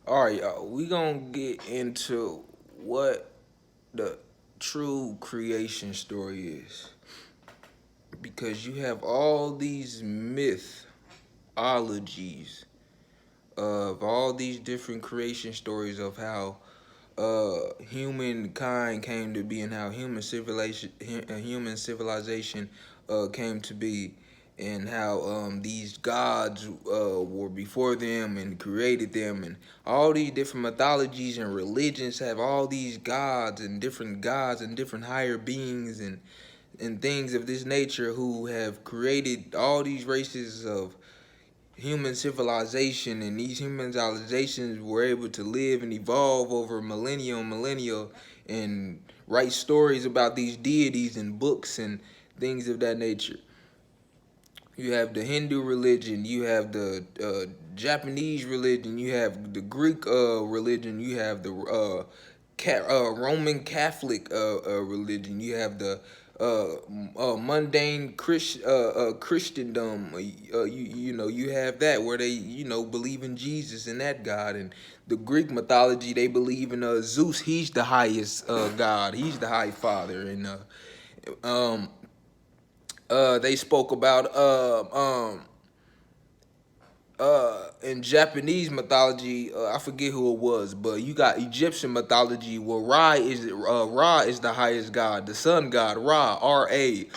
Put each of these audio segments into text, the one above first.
All right, y'all. We gonna get into what the true creation story is, because you have all these mythologies of all these different creation stories of how humankind came to be and how human civilization came to be, and how these gods were before them and created them, and all these different mythologies and religions have all these gods and different higher beings and things of this nature who have created all these races of human civilization, and these human civilizations were able to live and evolve over millennia, and write stories about these deities and books and things of that nature. You have the Hindu religion, you have the Japanese religion, you have the Greek religion, you have the Roman Catholic religion, you have the mundane Christendom. You have that where they believe in Jesus and that God. And the Greek mythology, they believe in Zeus. He's the highest God. He's the high father. And um they spoke about in Japanese mythology, I forget who it was, but you got Egyptian mythology where Ra is the highest god, the sun god Ra, R-A.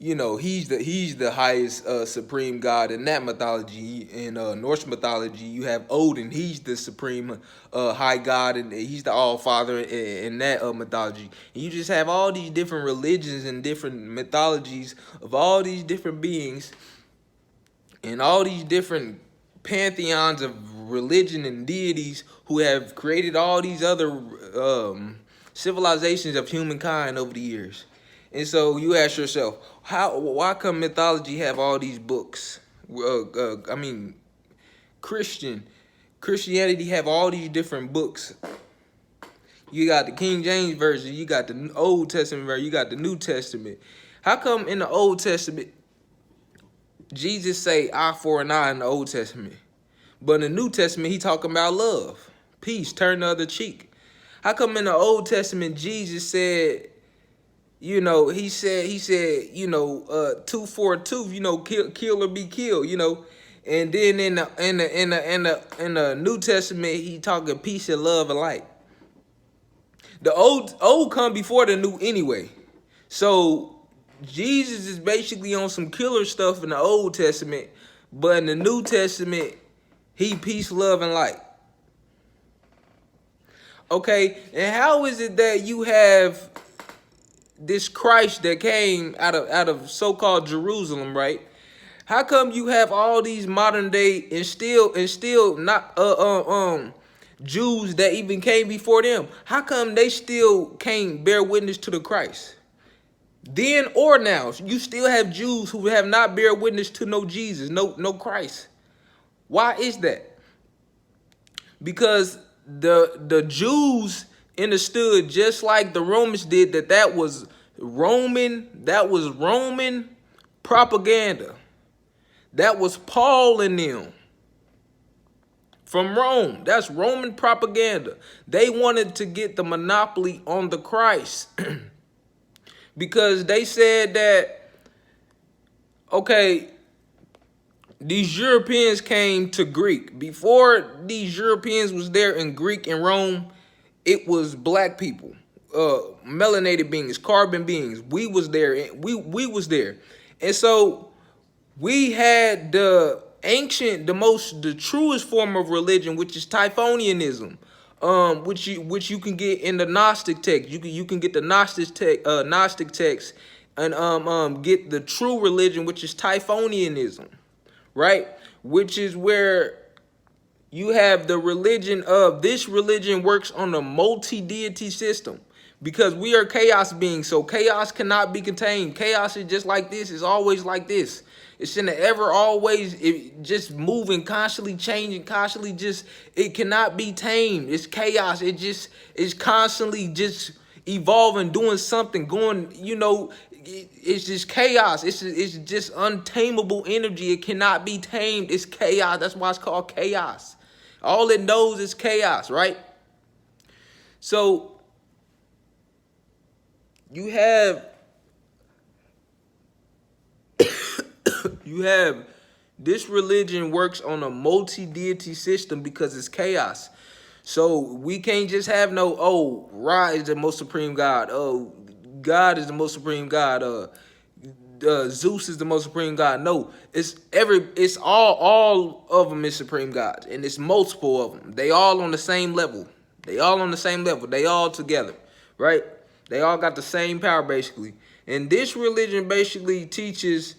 He's the highest supreme god in that mythology. In Norse mythology, you have Odin. He's the supreme high god, and he's the all father in that mythology. And you just have all these different religions and different mythologies of all these different beings and all these different pantheons of religion and deities who have created all these other civilizations of humankind over the years. And so you ask yourself, why come mythology have all these books? I mean, Christianity have all these different books. You got the King James version, you got the Old Testament version, you got the New Testament. How come in the Old Testament Jesus say eye for an eye in the Old Testament, but in the New Testament he talking about love, peace, turn the other cheek? How come in the Old Testament Jesus said, he said, tooth for a tooth, kill or be killed, and then in the New Testament he talking peace and love and light. The old come before the new anyway, so Jesus is basically on some killer stuff in the Old Testament, but in the New Testament, he peace, love, and light. Okay, and how is it that you have this Christ that came out of so-called Jerusalem, right? How come you have all these modern day and still not Jews that even came before them? How come they still can't bear witness to the Christ? Then or now, you still have Jews who have not bear witness to no Jesus, no Christ. Why is that? Because the Jews understood, just like the Romans did, that was Roman propaganda. That was Paul and them from Rome. That's Roman propaganda. They wanted to get the monopoly on the Christ. Because they said that, okay, these Europeans came to Greek. Before these Europeans was there in Greek and Rome, it was black people, melanated beings, carbon beings. We was there. We was there. And so we had the truest form of religion, which is Typhonianism. Which you can get in the Gnostic text. You can get the Gnostic text, and get the true religion, which is Typhonianism, right? Which is where you have the religion of this religion works on a multi-deity system, because we are chaos beings, so chaos cannot be contained. Chaos is just like this. It's always like this. It's in the ever always, just moving, constantly changing, constantly just, it cannot be tamed. It's chaos. It's constantly just evolving, doing something, going, it's just chaos. It's just untamable energy. It cannot be tamed. It's chaos. That's why it's called chaos. All it knows is chaos, right? So you have you have this religion works on a multi-deity system because it's chaos. So we can't just have no, oh, Ra is the most supreme God. Oh, God is the most supreme God. Zeus is the most supreme God. No, it's all of them is supreme gods, and it's multiple of them. They all on the same level. They all on the same level. They all together, right? They all got the same power basically. And this religion basically teaches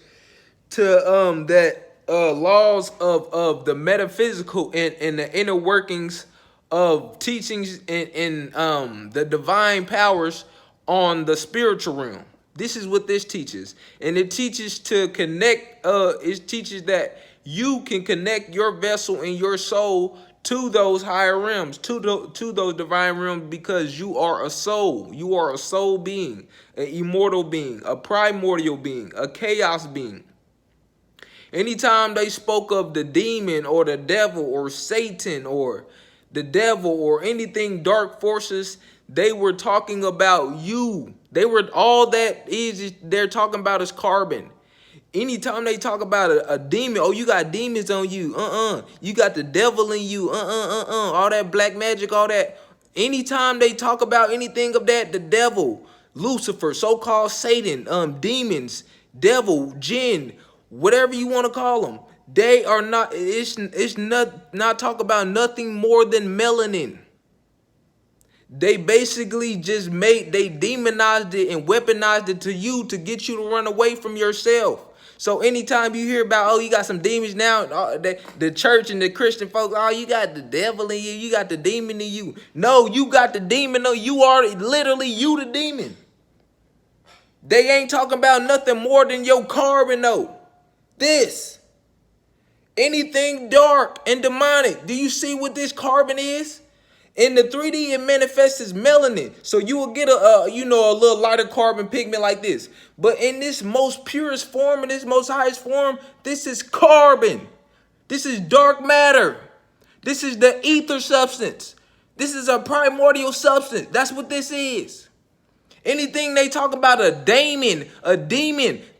to that laws of the metaphysical and the inner workings of teachings and the divine powers on the spiritual realm. This is what this teaches. And it teaches to connect, it teaches that you can connect your vessel and your soul to those higher realms, to those divine realms, because you are a soul. You are a soul being, an immortal being, a primordial being, a chaos being. Anytime they spoke of the demon or the devil or Satan or the devil or anything dark forces, they were talking about you. They were all that is they're talking about is carbon. Anytime they talk about a demon, oh, you got demons on you. You got the devil in you. All that black magic, all that. Anytime they talk about anything of that, the devil, Lucifer, so-called Satan, demons, devil, jinn, whatever you want to call them, they are not, it's not talk about nothing more than melanin. They basically just they demonized it and weaponized it to you to get you to run away from yourself. So anytime you hear about, oh, you got some demons now, the church and the Christian folks, oh, you got the devil in you, you got the demon in you. No, you got the demon. No, you are literally you the demon. They ain't talking about nothing more than your carbon though. This. Anything dark and demonic. Do you see what this carbon is? In the 3D, it manifests as melanin. So you will get a little lighter carbon pigment like this. But in this most purest form, in this most highest form, this is carbon. This is dark matter. This is the ether substance. This is a primordial substance. That's what this is. Anything they talk about a demon,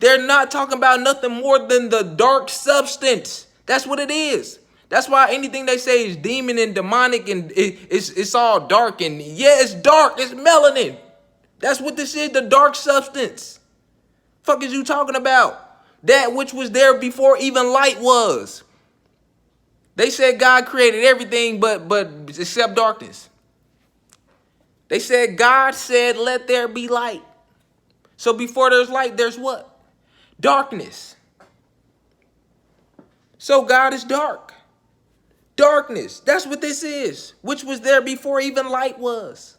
they're not talking about nothing more than the dark substance. That's what it is. That's why anything they say is demon and demonic and it's all dark. And yeah, it's dark. It's melanin. That's what this is, the dark substance. Fuck is you talking about? That which was there before even light was. They said God created everything but except darkness. They said God said, let there be light. So before there's light, there's what? Darkness. So God is dark. Darkness. That's what this is, which was there before even light was.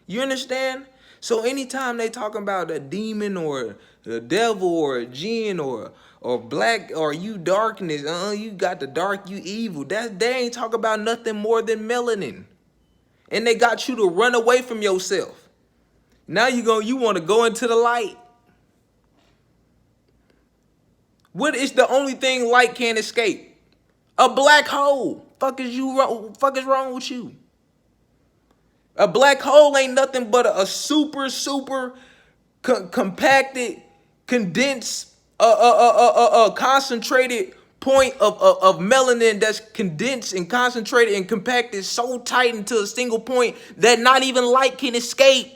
You understand? So anytime they talking about a demon or the devil or a jinn or black or you darkness, you got the dark, you evil. They ain't talking about nothing more than melanin. And they got you to run away from yourself. Now you want to go into the light. What is the only thing light can't escape? A black hole. Fuck is wrong with you? A black hole ain't nothing but a super compacted, condensed, concentrated point of melanin that's condensed and concentrated and compacted so tight into a single point that not even light can escape.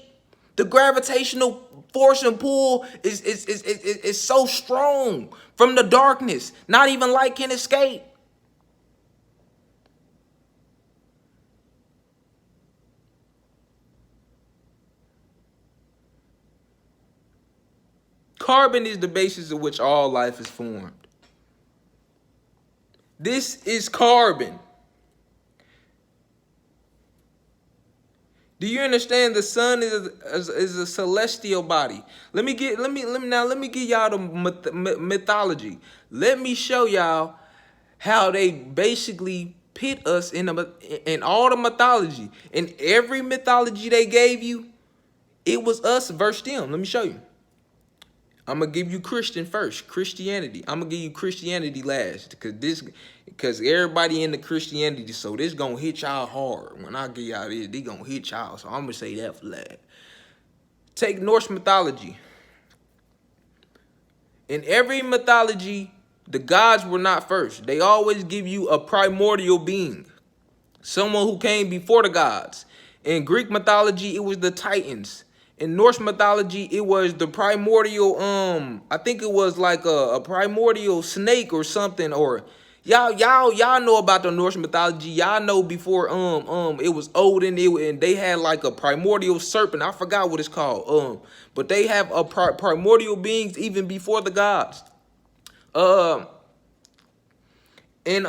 The gravitational force and pull is so strong from the darkness, not even light can escape. Carbon is the basis of which all life is formed. This is carbon. Do you understand? The sun is a celestial body. Let me give y'all the mythology. Let me show y'all how they basically pit us in all the mythology. In every mythology they gave you, it was us versus them. Let me show you. I'm gonna give you Christian first, Christianity. I'm gonna give you Christianity last, because everybody into Christianity, so this gonna hit y'all hard. When I give y'all this, they gonna hit y'all. So I'm gonna say that for last. Take Norse mythology. In every mythology, the gods were not first. They always give you a primordial being, someone who came before the gods. In Greek mythology, it was the Titans. In Norse mythology, it was the primordial, I think it was like a primordial snake or something, or y'all know about the Norse mythology. Y'all know before it was Odin, and they had like a primordial serpent. I forgot what it's called. But they have a primordial beings even before the gods. In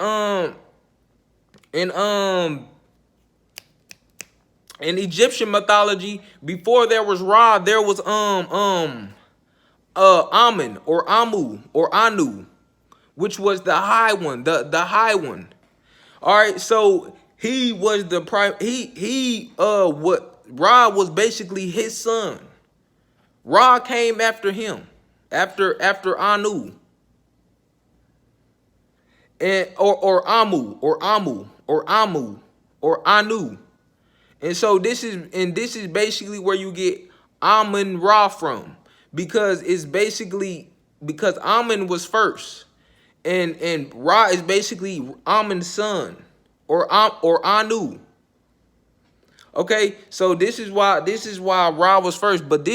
in Egyptian mythology, before there was Ra, there was Amun or Amu or Anu, which was the high one, the high one. All right, so he was the prime. What Ra was basically his son. Ra came after him, after Anu, and or Amu or Amu or Amu or Anu. And so this is basically where you get Amun Ra from, because it's basically because Amun was first, and Ra is basically Amun's son, or Anu. Okay, so this is why Ra was first, but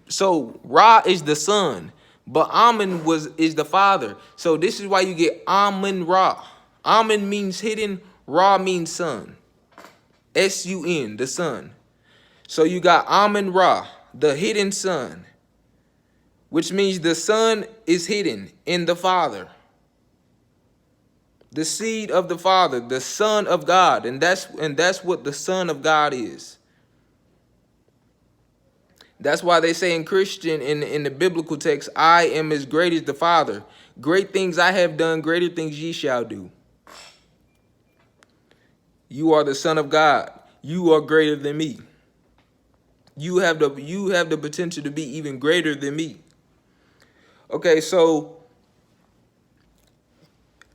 so Ra is the son, but Amun is the father. So this is why you get Amun Ra. Amun means hidden, Ra means son. S-U-N, the son. So you got Amun Ra, the hidden son, which means the son is hidden in the father. The seed of the father, the son of God, and that's what the son of God is. That's why they say in Christian, in the biblical text, I am as great as the Father. Great things I have done, greater things ye shall do. You are the Son of God. You are greater than me. You have the potential to be even greater than me. Okay, so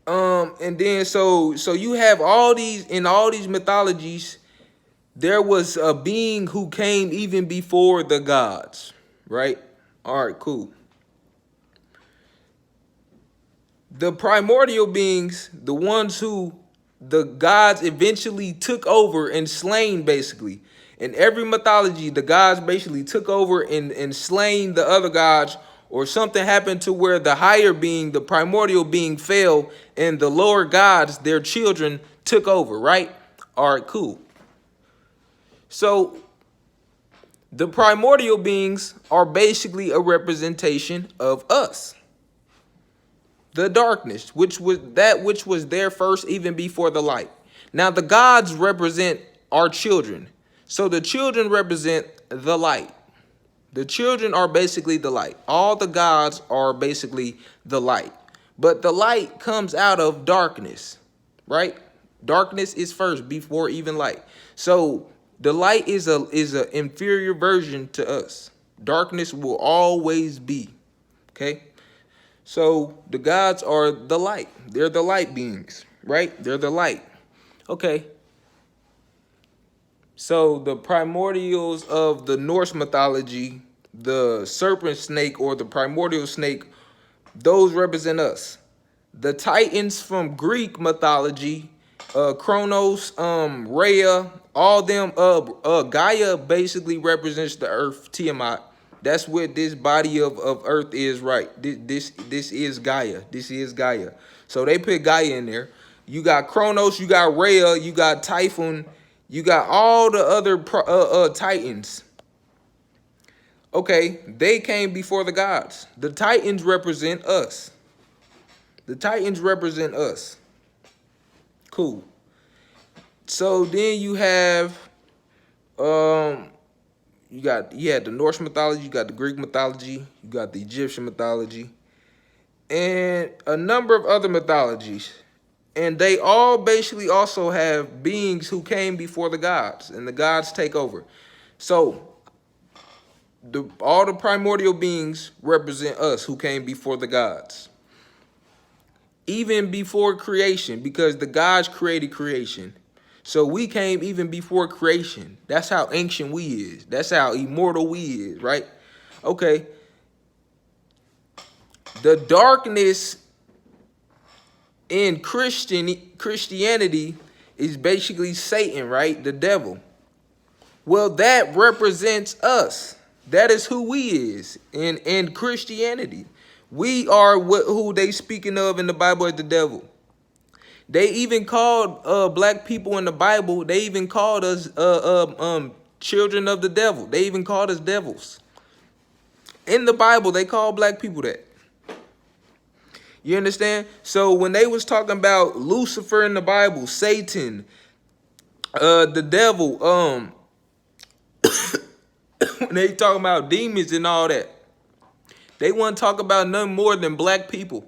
and then so you have all these mythologies. There was a being who came even before the gods, right? All right, cool. The primordial beings, the ones who the gods eventually took over and slain, basically. In every mythology, the gods basically took over and slain the other gods, or something happened to where the higher being, the primordial being, fell, and the lower gods, their children, took over, right? All right, cool. So the primordial beings are basically a representation of us. The darkness, which was there first, even before the light. Now the gods represent our children. So the children represent the light. The children are basically the light. All the gods are basically the light. But the light comes out of darkness, right? Darkness is first before even light. So the light is an inferior version to us. Darkness will always be, okay? So the gods are the light. They're the light beings, right? They're the light. Okay. So the primordials of the Norse mythology, the serpent snake or the primordial snake, those represent us. The Titans from Greek mythology, Kronos, Rhea, all them, Gaia basically represents the earth, Tiamat. That's what this body of earth is, right? This is Gaia. This is Gaia. So they put Gaia in there. You got Kronos, you got Rhea, you got Typhon, you got all the other Titans. Okay, they came before the gods. The Titans represent us. The Titans represent us. Cool. So then you have you had the Norse mythology, you got the Greek mythology, you got the Egyptian mythology, and a number of other mythologies. And they all basically also have beings who came before the gods, and the gods take over. So all the primordial beings represent us who came before the gods. Even before creation, because the gods created creation. So we came even before creation. That's how ancient we is. That's how immortal we is, right? Okay. The darkness in Christianity is basically Satan, right? The devil. Well, that represents us. That is who we is in Christianity. We are who they speaking of in the Bible as the devil. They even called black people in the Bible. They even called us children of the devil. They even called us devils. In the Bible, they call black people that. You understand? So when they was talking about Lucifer in the Bible, Satan, the devil, when they talking about demons and all that, they want to talk about none more than black people.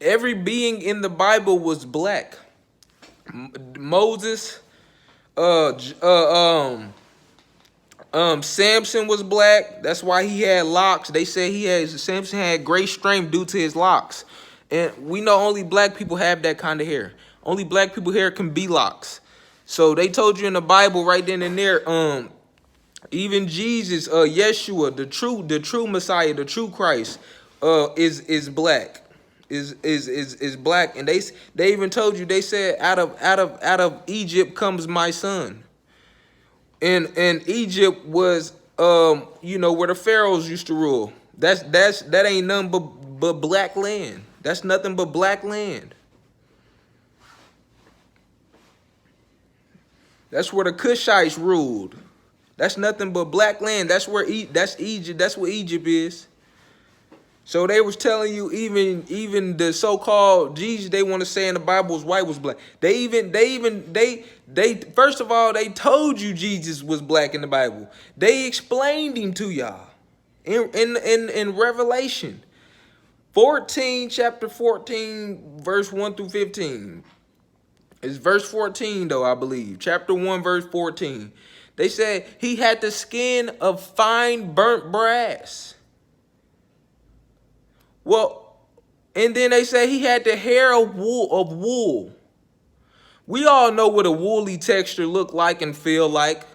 Every being in the Bible was black. Moses, Samson was black. That's why he had locks. They say Samson had great strength due to his locks. And we know only black people have that kind of hair. Only black people hair can be locks. So they told you in the Bible right then and there, even Jesus, Yeshua, the true Messiah, the true Christ, is black. Is black. And they even told you, they said out of Egypt comes my son. And Egypt was where the pharaohs used to rule. That ain't nothing but black land. That's nothing but black land. That's where the Cushites ruled. That's nothing but black land. That's Egypt. That's what Egypt is. So they was telling you even the so-called Jesus they want to say in the Bible was white was black. They first of all, they told you Jesus was black in the Bible. They explained him to y'all in Revelation 14, chapter 14, verse 1 through 15. It's verse 14 though, I believe. Chapter 1, verse 14. They said he had the skin of fine burnt brass. Well, and then they say he had the hair of wool. We all know what a woolly texture look like and feel like.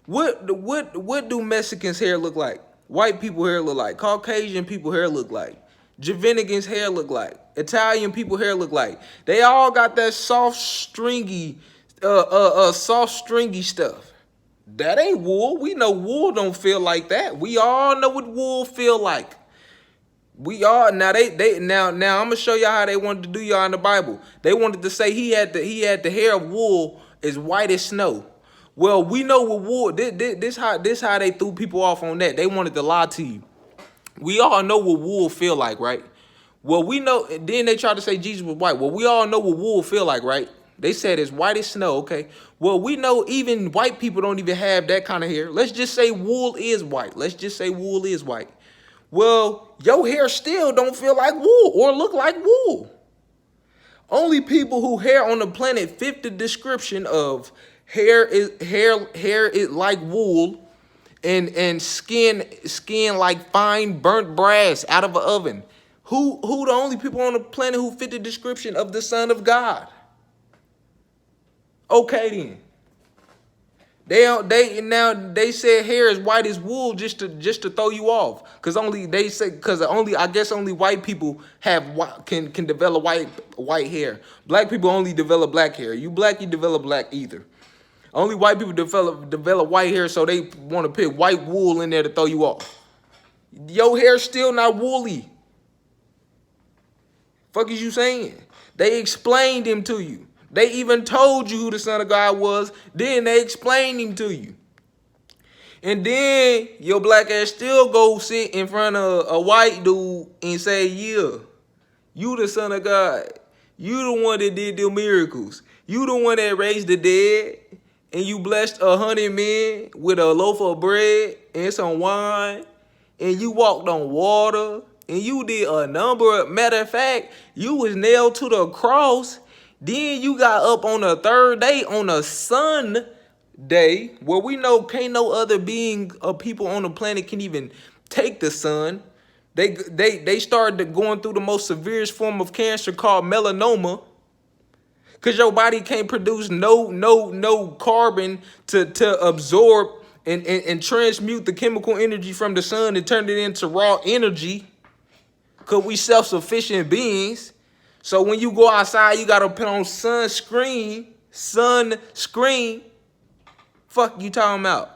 What do Mexicans' hair look like? White people hair look like? Caucasian people hair look like? Jamaicans' hair look like? Italian people hair look like? They all got that soft stringy stuff. That ain't wool. We know wool don't feel like that. We all know what wool feel like. We are now now I'm gonna show y'all how they wanted to do y'all in the Bible. They wanted to say he had the hair of wool as white as snow. Well, we know what wool. This how they threw people off on that. They wanted to lie to you. We all know what wool feel like, right? Well, we know. Then they tried to say Jesus was white. Well, we all know what wool feel like, right? They said it's white as snow. Okay. Well, we know even white people don't even have that kind of hair. Let's just say wool is white. Let's just say wool is white. Well, your hair still don't feel like wool or look like wool. Only people who hair on the planet fit the description of hair is like wool and skin like fine burnt brass out of an oven. Who the only people on the planet who fit the description of the Son of God? Okay then. They said hair is white as wool just to throw you off, cause only I guess only white people can develop white hair. Black people only develop black hair. You black, you develop black either. Only white people develop white hair, so they want to put white wool in there to throw you off. Your hair's still not woolly. Fuck is you saying? They explained him to you. They even told you who the Son of God was. Then they explained him to you. And then your black ass still go sit in front of a white dude and say, yeah, you the Son of God. You the one that did the miracles. You the one that raised the dead. And you blessed 100 men with a loaf of bread and some wine. And you walked on water. And you did a number of, matter of fact, you was nailed to the cross. Then you got up on the third day on the sun, day where we know can't no other being of people on the planet can even take the sun. They started going through the most severest form of cancer called melanoma. Cause your body can't produce no carbon to absorb and transmute the chemical energy from the sun and turn it into raw energy. Cause we self-sufficient beings. So when you go outside, you gotta put on sunscreen. Sunscreen. Fuck you talking about?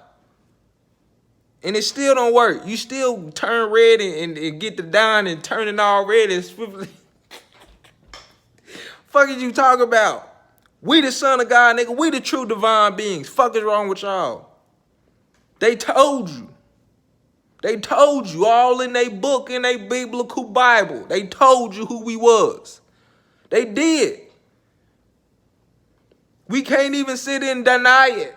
And it still don't work. You still turn red and get the dye and turn it all red and swiftly. Fuck is you talking about? We the son of God, nigga. We the true divine beings. Fuck is wrong with y'all? They told you. They told you all in their book, in their biblical Bible. They told you who we was. They did. We can't even sit and deny it.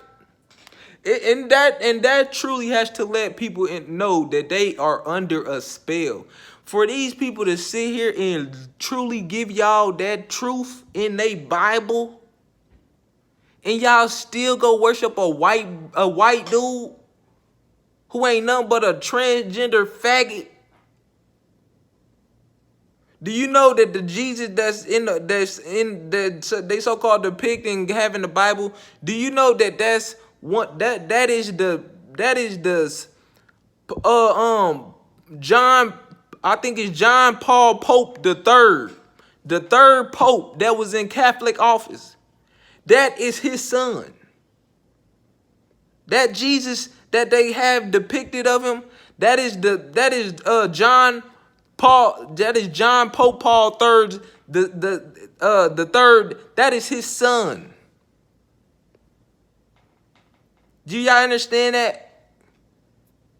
And that truly has to let people know that they are under a spell. For these people to sit here and truly give y'all that truth in their Bible, and y'all still go worship a white dude who ain't nothing but a transgender faggot. Do you know that the Jesus they so-called depicting having the Bible? Do you know that that is John, I think it's John Paul Pope the third Pope that was in Catholic office. That is his son. That Jesus that they have depicted of him, that is John Pope Paul III, the third. That is his son. Do y'all understand that?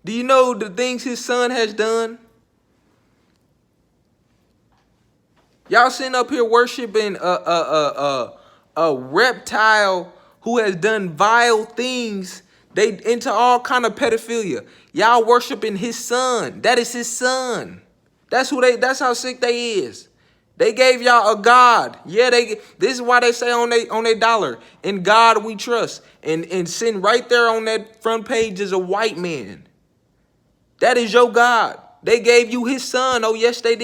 Do you know the things his son has done? Y'all sitting up here worshiping a reptile who has done vile things. They into all kind of pedophilia. Y'all worshiping his son. That is his son. That's how sick they is. They gave y'all a God. Yeah, this is why they say on they dollar, in God we trust. And sitting right there on that front page is a white man. That is your God. They gave you his son. Oh, yes, they did.